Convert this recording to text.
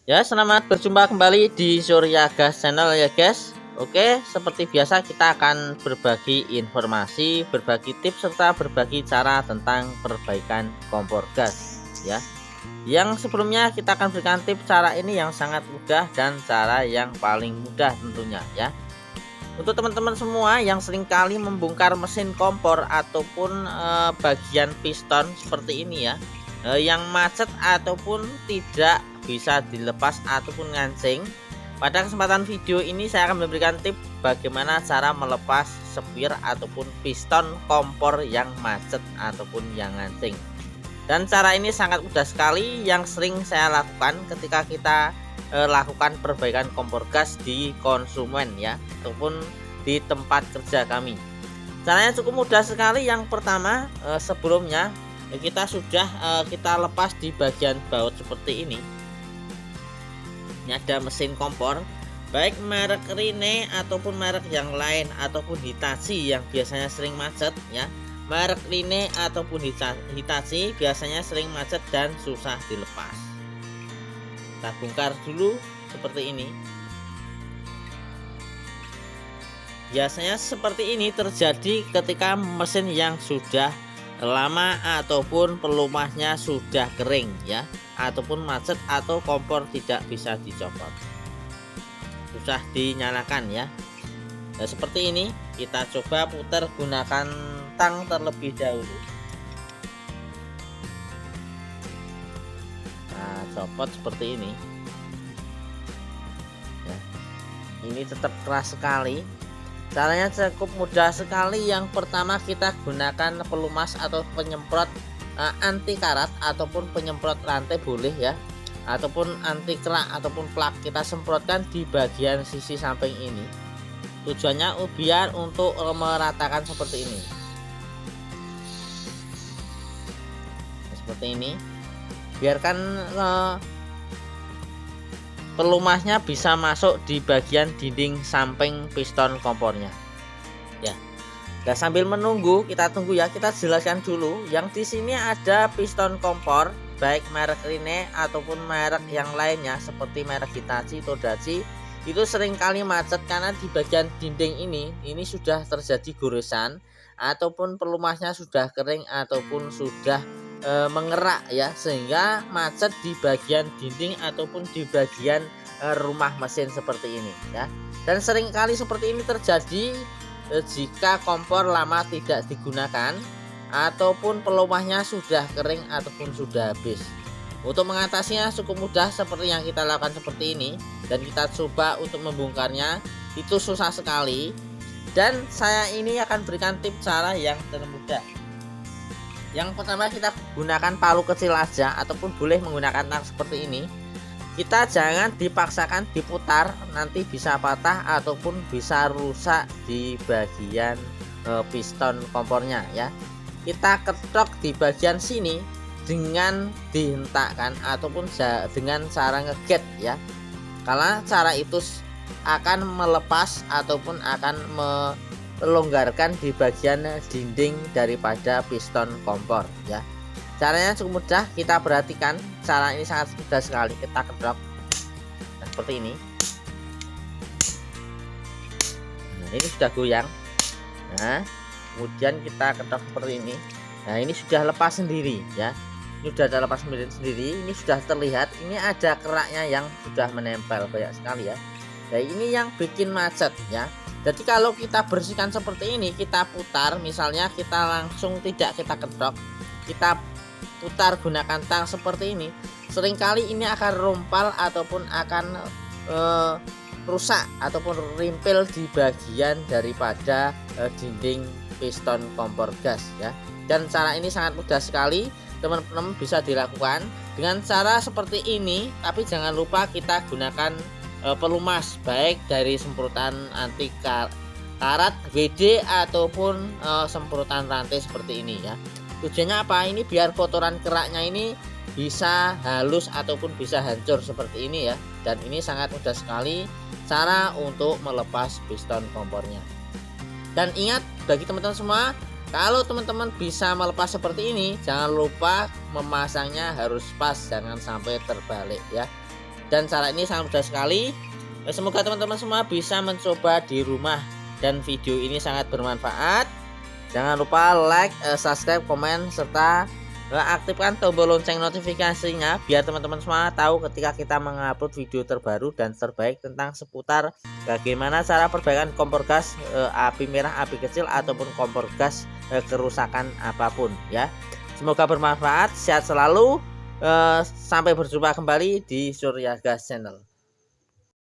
Ya, selamat berjumpa kembali di Surya Gas Channel ya guys. Oke, seperti biasa kita akan berbagi informasi, berbagi tips serta berbagi cara tentang perbaikan kompor gas ya. Yang sebelumnya kita akan berikan tips cara ini yang sangat mudah dan cara yang paling mudah tentunya ya. Untuk teman-teman semua yang seringkali membongkar mesin kompor ataupun bagian piston seperti ini ya, yang macet ataupun tidak bisa dilepas ataupun ngancing. Pada kesempatan video ini saya akan memberikan tips bagaimana cara melepas sepir ataupun piston kompor yang macet ataupun yang ngancing. Dan cara ini sangat mudah sekali yang sering saya lakukan ketika kita lakukan perbaikan kompor gas di konsumen ya, ataupun di tempat kerja kami. Caranya cukup mudah sekali. Yang pertama, sebelumnya kita sudah kita lepas di bagian baut seperti ini. Ini ada mesin kompor baik merek Rene ataupun merek yang lain ataupun Hitachi yang biasanya sering macet ya. Merek Rene ataupun Hitachi biasanya sering macet dan susah dilepas. Kita bongkar dulu seperti ini. Biasanya seperti ini terjadi ketika mesin yang sudah lama ataupun pelumasnya sudah kering ya, ataupun macet atau kompor tidak bisa dicopot, susah dinyalakan ya. Nah, seperti ini kita coba putar gunakan tang terlebih dahulu. Nah, copot seperti ini ya. Ini tetap keras sekali. Caranya cukup mudah sekali. Yang pertama kita gunakan pelumas atau penyemprot anti karat ataupun penyemprot rantai boleh ya, ataupun anti kerak ataupun plak. Kita semprotkan di bagian sisi samping ini. Tujuannya biar untuk meratakan seperti ini. Seperti ini. Biarkan pelumasnya bisa masuk di bagian dinding samping piston kompornya ya. Nah, sambil menunggu kita tunggu ya, kita jelaskan dulu. Yang di sini ada piston kompor baik merek Rene ataupun merek yang lainnya seperti merek Hitachi, Todachi, itu seringkali macet karena di bagian dinding ini sudah terjadi goresan ataupun pelumasnya sudah kering ataupun sudah mengerak ya, sehingga macet di bagian dinding ataupun di bagian rumah mesin seperti ini ya. Dan seringkali seperti ini terjadi jika kompor lama tidak digunakan ataupun pelumasnya sudah kering ataupun sudah habis. Untuk mengatasinya cukup mudah seperti yang kita lakukan seperti ini, dan kita coba untuk membongkarnya itu susah sekali. Dan saya ini akan berikan tips cara yang termudah. Yang pertama kita gunakan palu kecil aja ataupun boleh menggunakan tang seperti ini. Kita jangan dipaksakan diputar, nanti bisa patah ataupun bisa rusak di bagian piston kompornya ya. Kita ketok di bagian sini dengan dihentakkan ataupun dengan cara ngeget ya. Karena cara itu akan melepas ataupun akan melonggarkan di bagian dinding daripada piston kompor ya. Caranya cukup mudah, kita perhatikan. Cara ini sangat mudah sekali. Kita kedok nah, seperti ini. Nah, ini sudah goyang. Nah, kemudian kita kedok seperti ini. Nah, ini sudah lepas sendiri ya. Ini sudah ada lepas sendiri. Ini sudah terlihat. Ini ada keraknya yang sudah menempel banyak sekali ya. Nah, ini yang bikin macet ya. Jadi kalau kita bersihkan seperti ini, kita putar, misalnya kita langsung tidak kita kedok, kita putar gunakan tang seperti ini, seringkali ini akan rumpal ataupun akan rusak ataupun rimpil di bagian daripada dinding piston kompor gas ya. Dan cara ini sangat mudah sekali, teman-teman bisa dilakukan dengan cara seperti ini. Tapi jangan lupa kita gunakan pelumas baik dari semprotan anti karat WD ataupun semprotan rantai seperti ini ya. Tujuannya apa? Ini biar kotoran keraknya ini bisa halus ataupun bisa hancur seperti ini ya. Dan ini sangat mudah sekali cara untuk melepas piston kompornya. Dan ingat bagi teman-teman semua, kalau teman-teman bisa melepas seperti ini, jangan lupa memasangnya harus pas, jangan sampai terbalik ya. Dan cara ini sangat mudah sekali. Semoga teman-teman semua bisa mencoba di rumah dan video ini sangat bermanfaat. Jangan lupa like, subscribe, komen, serta aktifkan tombol lonceng notifikasinya biar teman-teman semua tahu ketika kita mengupload video terbaru dan terbaik tentang seputar bagaimana cara perbaikan kompor gas api merah, api kecil ataupun kompor gas kerusakan apapun ya. Semoga bermanfaat, sehat selalu. Sampai berjumpa kembali di Surya Gas Channel.